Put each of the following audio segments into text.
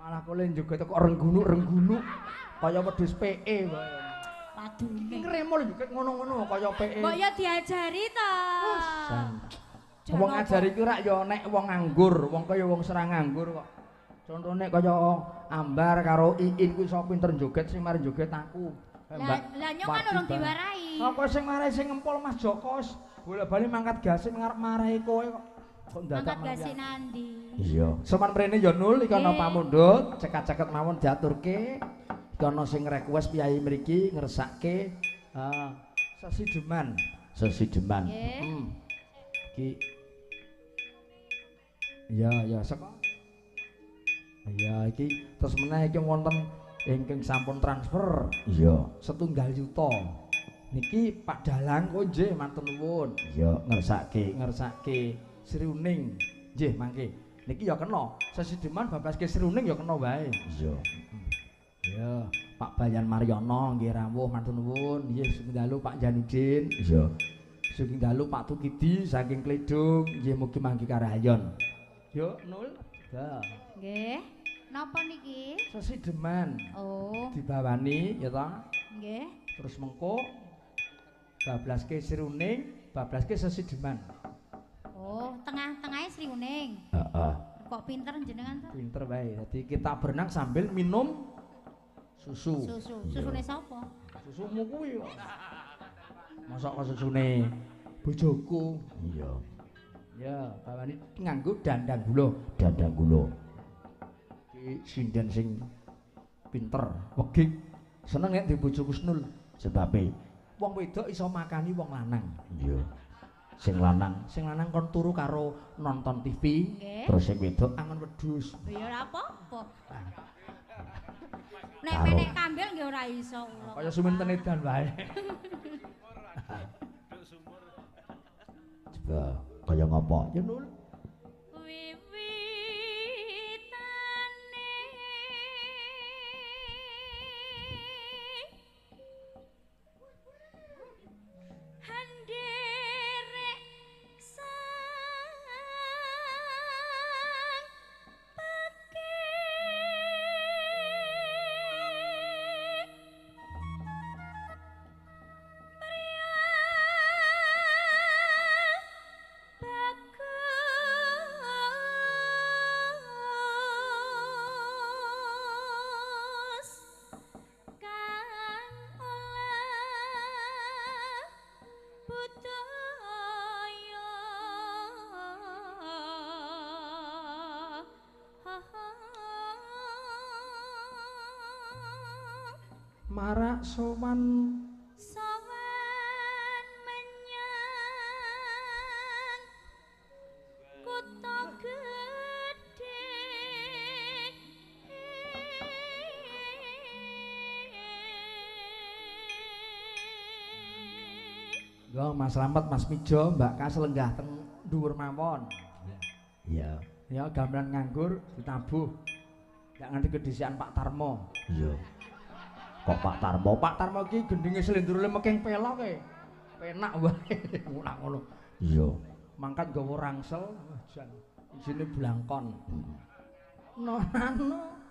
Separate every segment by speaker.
Speaker 1: Malah kole joget kok renggunu-renggunu kaya wedhus PE wae.
Speaker 2: Padune.
Speaker 1: Ngremul joget ngono-ngono kaya PE.
Speaker 2: Mbok ya diajari ta.
Speaker 1: Wong ngajari ki rak ya nek wong nganggur, wong kaya wong serang nganggur kok. Contone kaya Ambar karo Iin kuwi iso pinter joget sing mari joget aku.
Speaker 2: Lah nyong kan urung diwarai.
Speaker 1: Apa sing marahi sing ngempol Mas Joko bola-bali mangkat gasing ngarep marahi kowe kok. Kok ndadak
Speaker 2: mangkat gasing nandi.
Speaker 1: Iya. Soman mrene ya Nul iki ana pamundhut, cekat-ceket mawon diaturke. Iki ana sing request piyai mriki ngersake sesideman. Sesideman. Iki ya saka. Ya iki terus meneh iki wonten ingkang sampun transfer. Iya. 1 juta. Niki Pak Dalang kok nggih matur nuwun. Iya, ngersake Sri Uning. Nggih, mangke. Niki ya kena. Sesideman babaske Sri Uning ya kena wae. Iya. Ya, Pak Bayan Maryono nggih rawuh matur nuwun. Nggih, sugeng dalu Pak Janudin. Iya. Sugeng dalu Pak Tukidi saking Kledung. Nggih mugi mangke karahayon. Yo, Nul. Ya.
Speaker 2: Nggih. Napa niki?
Speaker 1: Sesideman.
Speaker 2: Oh.
Speaker 1: Dibawani ya ta?
Speaker 2: Nggih.
Speaker 1: Terus mengko bablaske Sri Uning, bablaske Sesideman.
Speaker 2: Oh, tengah-tengahnya Sri Uning.
Speaker 1: Heeh.
Speaker 2: Kok pinter jenengan tuh?
Speaker 1: Pinter bae. Jadi kita berenang sambil minum susu.
Speaker 2: Susune sapa?
Speaker 1: Susumu kuwi kok. Mosok kok susune bojoku. Iya. Ya, bawani nganggo dandang gula. Dandang gula. Iki sinden sing pinter, wegik. Seneng nek di bojoku Snul. Sebabe wong wedok iso makani wong lanang. Iya. Sing lanang kon turu karo nonton TV, terus sing wedok angon wedhus.
Speaker 2: Ya ora apa-apa. Nek menek kambil nggih ora iso kula.
Speaker 1: Kaya suminten edan wae. Coba kaya ngopo? Ya Nul. Marak sowan
Speaker 2: menyang kutha gedhe
Speaker 1: Yo Mas Slamet, Mas Mijo, Mbak Kas lenggah teng dhuwur mawon. Iya. Ya gamelan nganggur ditabuh. Gak nganti kedisian Pak Tarmo. Iya. Kok Pak Tarmo? Pak Tarmo ki gendinge slendrule meking pelok e. Penak wae ngono ngono. Iya. Mangkat nggawa rangsel, jan isine blangkon. Nonano.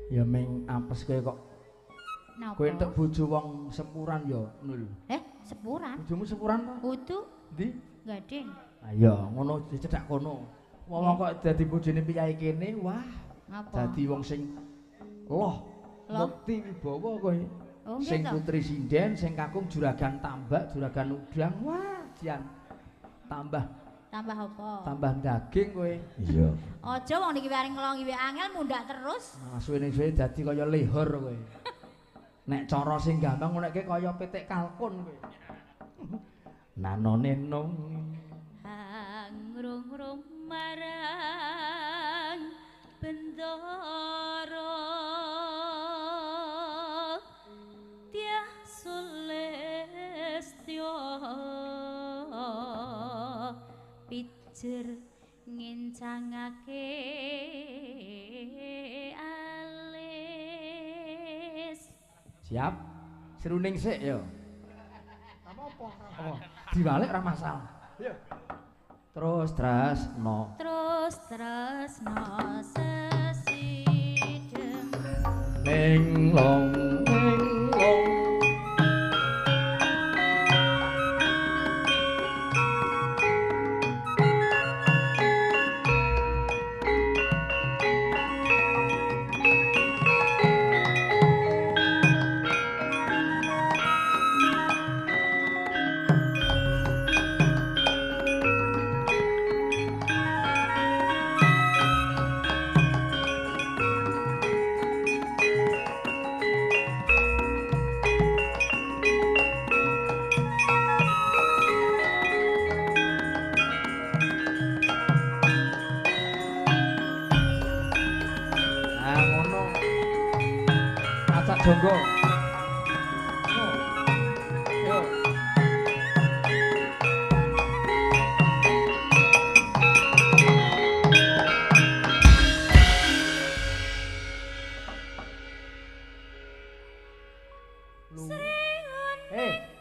Speaker 1: Ya ming apes kowe kok. Napa? Kowe entuk bojo wong sepuran ya, Nul.
Speaker 2: Sepuran?
Speaker 1: Bojomu sepuran ta?
Speaker 2: Kudu.
Speaker 1: Ndi?
Speaker 2: Gading.
Speaker 1: Ah iya, ngono dicedhak kono. Wong kok dadi bojone piyai kene, wah.
Speaker 2: Apa?
Speaker 1: Dadi wong sing loh. Mukti wibawa kowe.
Speaker 2: Oh,
Speaker 1: Sing
Speaker 2: gitu.
Speaker 1: putri sinden, sing kakung juragan tambak, juragan udang. Wah, jan. Tambah
Speaker 2: apa?
Speaker 1: tambah daging kowe. Iya.
Speaker 2: Aja wong niki waring ngelong iwe angel mundak terus.
Speaker 1: Nah, suwe-suwe dadi kaya lehor kowe. Nek cara sing gampang ngonekke kaya pitik kalkun kowe. Nanone nung
Speaker 2: Ngrung-ngrung marang bendoro Tiah Sulistyo pijer ngencangake alis.
Speaker 1: siap seruning sik ya. Apa-apa? Oh, diwalik ora masalah. Iya. Terus no
Speaker 2: sesidhem
Speaker 1: Linglong Jonggo. Yo.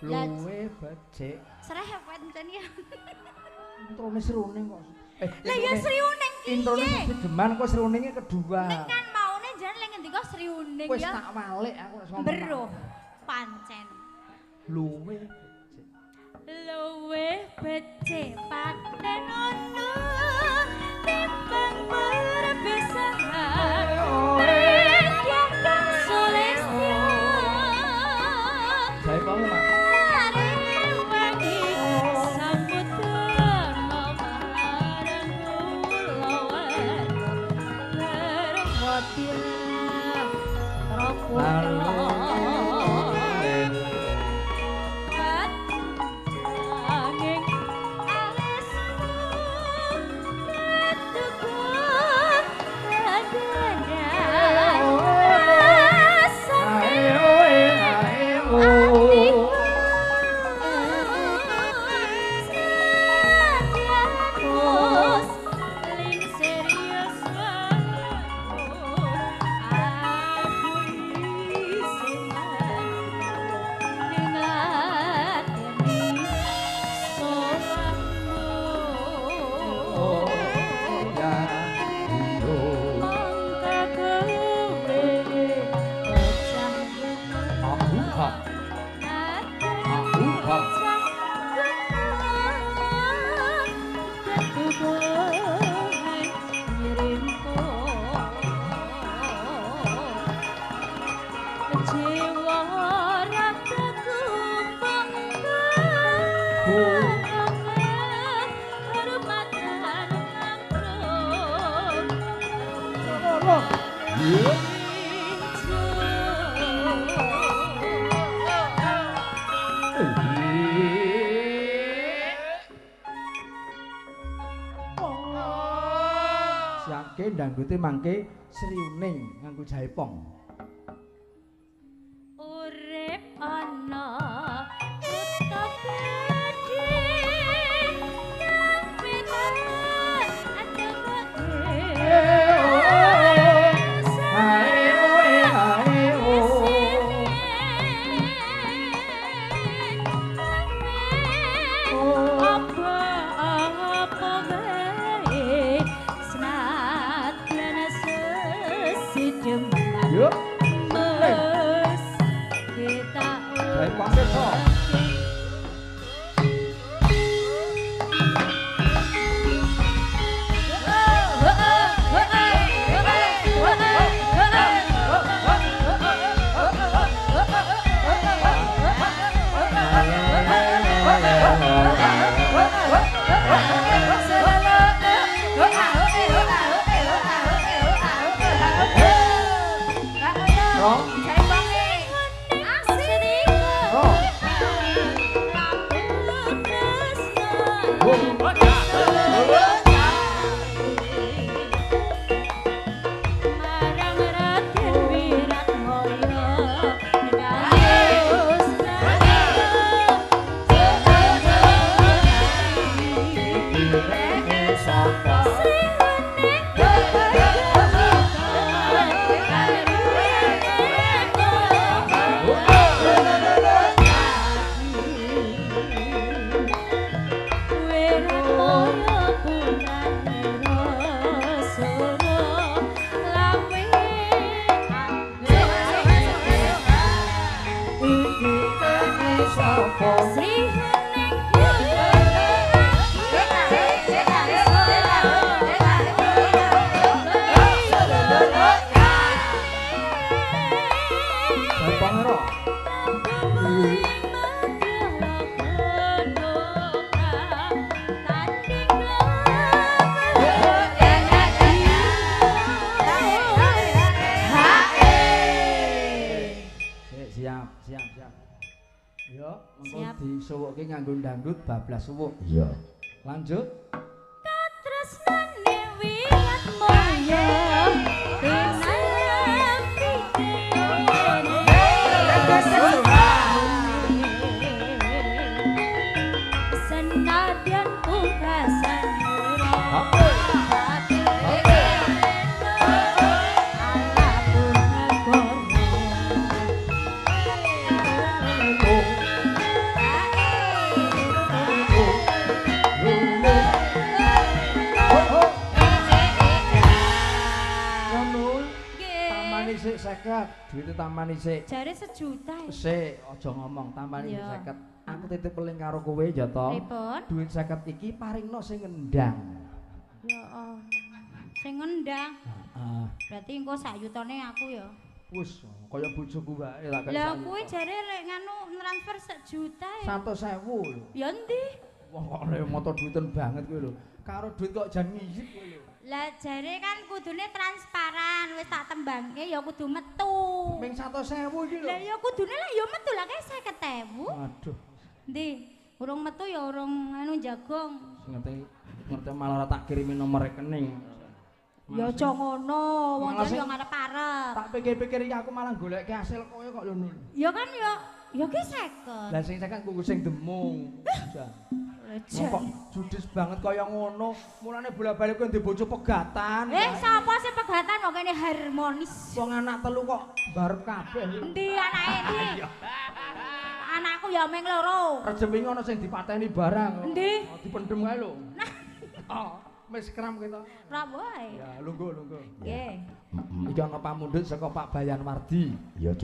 Speaker 1: Luwe becik.
Speaker 2: Srewet encen ya.
Speaker 1: Introne seruning kok.
Speaker 2: Lah ya sriuning piye?
Speaker 1: Introne mesti deman kok seruninge kedua.
Speaker 2: Nek kan maune jan lek ngendika sriuning ya.
Speaker 1: Wis tak walik aku wis ngomong.
Speaker 2: Beruh pancen.
Speaker 1: Luwe
Speaker 2: becik paten ono timbang berbesaran.
Speaker 1: Saya kamu Mas. Siangke ndangdute mangke sriuning nganggo jaipong.
Speaker 2: Urip ana kutha gedhe nyampetan
Speaker 1: Ro.
Speaker 2: Jaiponge. Asik.
Speaker 1: Ro.
Speaker 2: Marang Raden Wiratmaya ngalus
Speaker 1: Gampang Ro. Siap. Yo, mengko
Speaker 2: Siap.
Speaker 1: disuwukke nganggo dangdut bablas suwuk.
Speaker 3: Iya.
Speaker 1: Lanjut.
Speaker 2: Tresnane Wiratmaya senadyan pungkasan
Speaker 1: Tamani sik 50, duite tamani sik.
Speaker 2: jare sejuta ya.
Speaker 1: Sik, aja ngomong tamani
Speaker 2: Iya.
Speaker 1: 50. Aku titip eling karo kowe ya to.
Speaker 2: Pripun?
Speaker 1: Duit 50 iki paringno sing ngendang.
Speaker 2: Ya Allah. Sing ngendang.
Speaker 1: Heeh.
Speaker 2: Berarti engko sak yutane aku ya.
Speaker 1: Wus, kaya bojoku wae tak kaya.
Speaker 2: Lah kuwi jare lek nganu transfer 1 juta ya.
Speaker 1: 100.000 lho.
Speaker 2: Ya ndi?
Speaker 1: Wah kok lek moto duiten banget kowe lho. Karo duit kok jan ngiyip kowe lho.
Speaker 2: Lah jare kan kudune transparan, wis tak tembangke ya kudu metu.
Speaker 1: Ming 100.000 iki lho.
Speaker 2: Lah ya kudune lah ya metu lah kae 50.000.
Speaker 1: Aduh,
Speaker 2: Ndi? Urung metu ya urung anu jagong.
Speaker 1: ngerti malah ora tak kirimi nomor rekening.
Speaker 2: Ya aja ngono, wong
Speaker 1: Malah
Speaker 2: jan
Speaker 1: sing-
Speaker 2: yo ngarep-arep.
Speaker 1: Tak pikir-pikir iki aku malah golek hasil kowe kok lho.
Speaker 2: Ya kan ya ki 50.
Speaker 1: Lah sing tekan kuku sing demung. Kok judes banget kaya ngono. Mulane bola-balik kowe ndek bojo pegatan.
Speaker 2: Sapa sing pegatan kok kene harmonis.
Speaker 1: Wong anak telu kok barep kabeh.
Speaker 2: Endi anake ndi? Anakku ya meng loro.
Speaker 1: Rejemi ngono sing dipateni barang.
Speaker 2: Endi?
Speaker 1: Oh, dipendem ae lho. Oh, wis kram kita.
Speaker 2: Ora wae.
Speaker 1: Ya, lungguh.
Speaker 2: Nggih.
Speaker 1: Iki ana pamundhut saka Pak Bayan Wardi.
Speaker 3: Ya